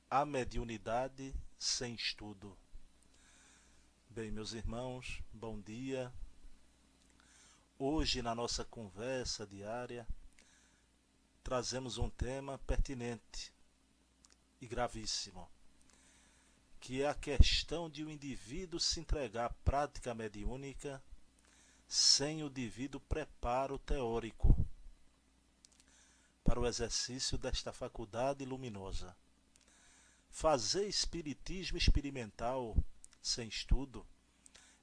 A mediunidade sem estudo. Bem, meus irmãos, bom dia. Hoje, na nossa conversa diária, trazemos um tema pertinente e gravíssimo, que é a questão de o indivíduo se entregar à prática mediúnica sem o devido preparo teórico para o exercício desta faculdade luminosa. Fazer espiritismo experimental sem estudo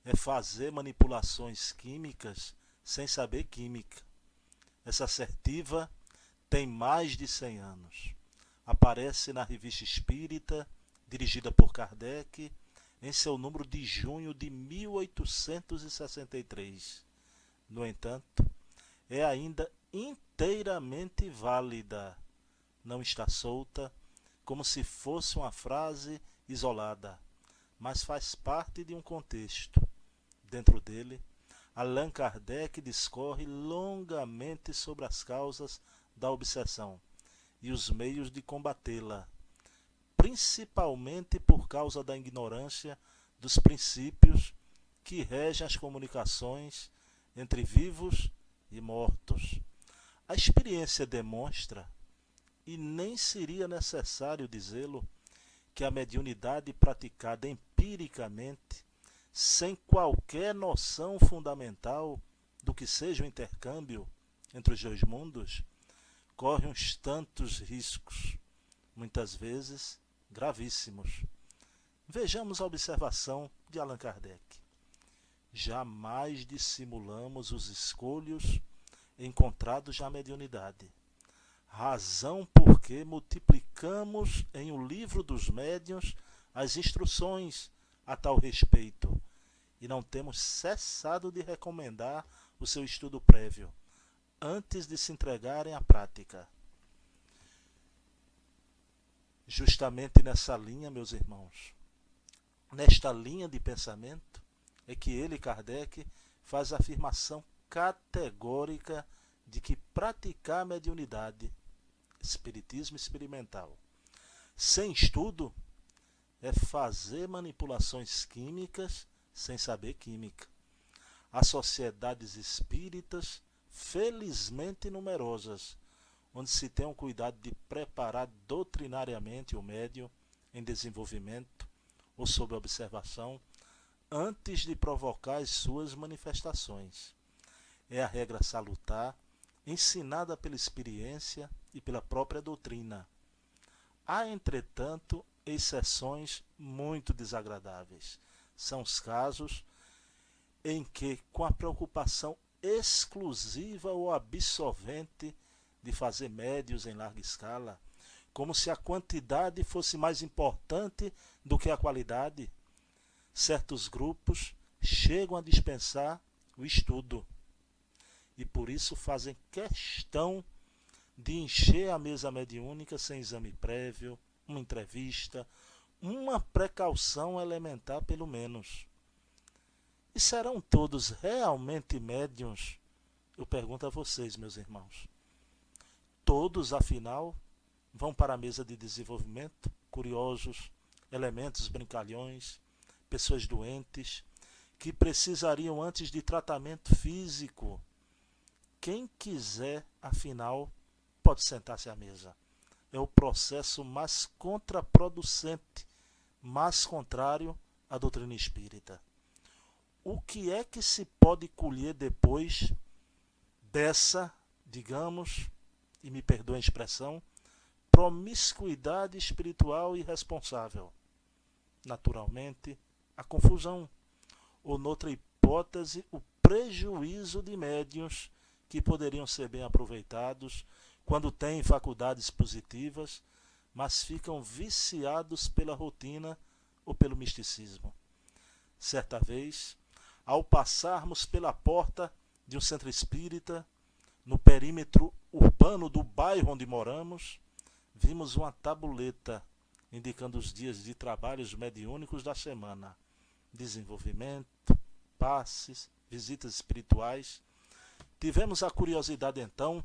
é fazer manipulações químicas sem saber química. Essa assertiva tem mais de 100 anos. Aparece na Revista Espírita, dirigida por Kardec, em seu número de junho de 1863. No entanto, é ainda inteiramente válida. Não está solta, como se fosse uma frase isolada, mas faz parte de um contexto. Dentro dele, Allan Kardec discorre longamente sobre as causas da obsessão e os meios de combatê-la, principalmente por causa da ignorância dos princípios que regem as comunicações entre vivos e mortos. A experiência demonstra, e nem seria necessário dizê-lo, que a mediunidade praticada empiricamente, sem qualquer noção fundamental do que seja o intercâmbio entre os dois mundos, corre uns tantos riscos, muitas vezes gravíssimos. Vejamos a observação de Allan Kardec. Jamais dissimulamos os escolhos encontrados na mediunidade. Razão porque multiplicamos em O Livro dos Médiuns as instruções a tal respeito e não temos cessado de recomendar o seu estudo prévio antes de se entregarem à prática. Justamente nessa linha, meus irmãos, nesta linha de pensamento, é que ele, Kardec, faz a afirmação categórica de que praticar a mediunidade, espiritismo experimental, sem estudo, é fazer manipulações químicas sem saber química. Há sociedades espíritas felizmente numerosas, onde se tem o cuidado de preparar doutrinariamente o médium em desenvolvimento ou sob observação, antes de provocar as suas manifestações. É a regra salutar, ensinada pela experiência e pela própria doutrina. Há, entretanto, exceções muito desagradáveis. São os casos em que, com a preocupação exclusiva ou absorvente de fazer médios em larga escala, como se a quantidade fosse mais importante do que a qualidade, certos grupos chegam a dispensar o estudo e por isso fazem questão de encher a mesa mediúnica sem exame prévio, uma entrevista, uma precaução elementar pelo menos. E serão todos realmente médiuns? Eu pergunto a vocês, meus irmãos. Todos, afinal, vão para a mesa de desenvolvimento, curiosos, elementos brincalhões, pessoas doentes, que precisariam antes de tratamento físico. Quem quiser, afinal, pode sentar-se à mesa. É o processo mais contraproducente, mais contrário à doutrina espírita. O que é que se pode colher depois dessa, digamos, e me perdoem a expressão, promiscuidade espiritual irresponsável? Naturalmente, a confusão, ou noutra hipótese, o prejuízo de médiuns que poderiam ser bem aproveitados quando têm faculdades positivas, mas ficam viciados pela rotina ou pelo misticismo. Certa vez, ao passarmos pela porta de um centro espírita, no perímetro urbano do bairro onde moramos, vimos uma tabuleta indicando os dias de trabalhos mediúnicos da semana, desenvolvimento, passes, visitas espirituais. Tivemos a curiosidade então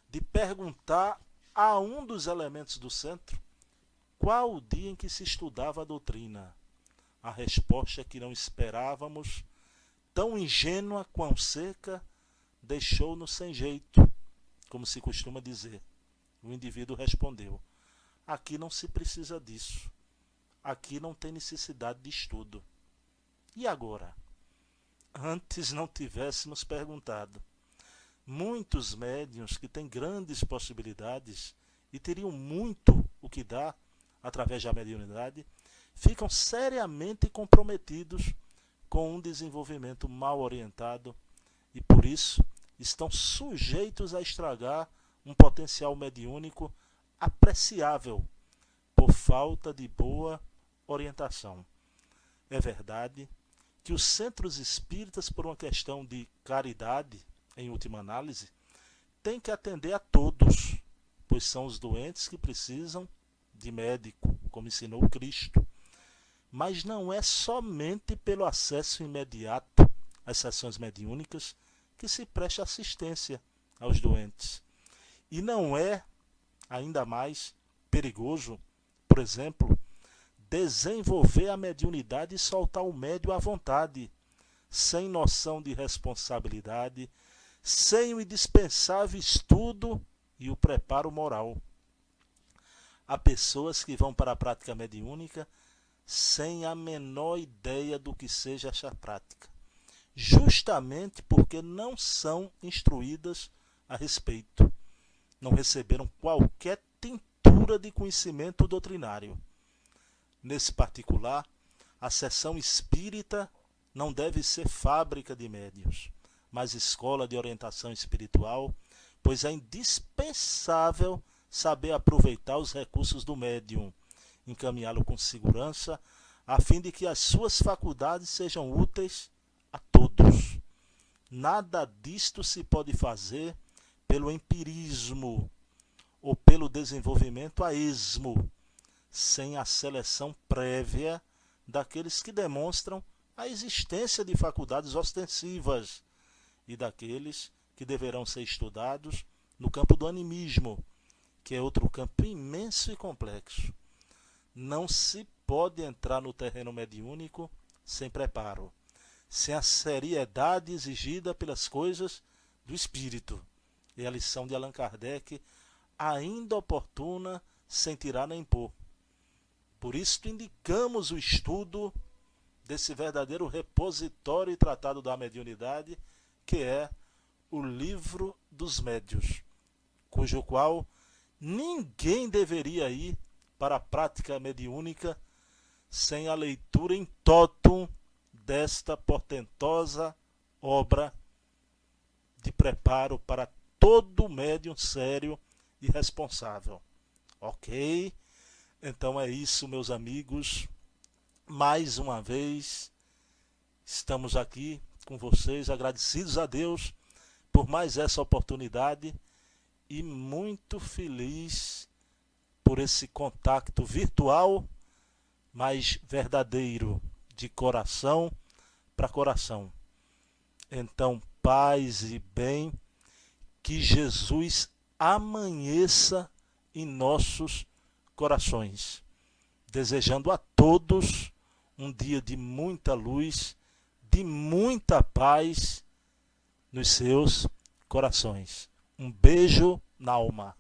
de perguntar a um dos elementos do centro qual o dia em que se estudava a doutrina? A resposta que não esperávamos, tão ingênua quão seca, deixou-nos sem jeito, como se costuma dizer. O indivíduo respondeu: aqui não se precisa disso. Aqui não tem necessidade de estudo. E agora? Antes não tivéssemos perguntado. Muitos médiuns que têm grandes possibilidades e teriam muito o que dar através da mediunidade, ficam seriamente comprometidos com um desenvolvimento mal orientado e, por isso, estão sujeitos a estragar um potencial mediúnico apreciável por falta de boa orientação. É verdade que os centros espíritas, por uma questão de caridade, em última análise, têm que atender a todos, pois são os doentes que precisam de médico, como ensinou Cristo. Mas não é somente pelo acesso imediato às sessões mediúnicas que se presta assistência aos doentes. E não é, ainda mais, perigoso, por exemplo, desenvolver a mediunidade e soltar o médium à vontade, sem noção de responsabilidade, sem o indispensável estudo e o preparo moral. Há pessoas que vão para a prática mediúnica sem a menor ideia do que seja essa prática, justamente porque não são instruídas a respeito, não receberam qualquer tintura de conhecimento doutrinário. Nesse particular, a sessão espírita não deve ser fábrica de médiuns, mas escola de orientação espiritual, pois é indispensável saber aproveitar os recursos do médium, encaminhá-lo com segurança, a fim de que as suas faculdades sejam úteis a todos. Nada disto se pode fazer pelo empirismo ou pelo desenvolvimento a esmo, sem a seleção prévia daqueles que demonstram a existência de faculdades ostensivas e daqueles que deverão ser estudados no campo do animismo, que é outro campo imenso e complexo. Não se pode entrar no terreno mediúnico sem preparo, sem a seriedade exigida pelas coisas do espírito. É a lição de Allan Kardec, ainda oportuna, sem tirar nem pôr. Por isso indicamos o estudo desse verdadeiro repositório e tratado da mediunidade, que é o Livro dos Médiuns, cujo qual ninguém deveria ir para a prática mediúnica sem a leitura in totum desta portentosa obra de preparo para todo médium sério e responsável. Ok? Então é isso, meus amigos. Mais uma vez, estamos aqui com vocês, agradecidos a Deus por mais essa oportunidade e muito feliz por esse contato virtual, mas verdadeiro, de coração para coração. Então, paz e bem, que Jesus amanheça em nossos corações, desejando a todos um dia de muita luz, de muita paz nos seus corações. Um beijo na alma.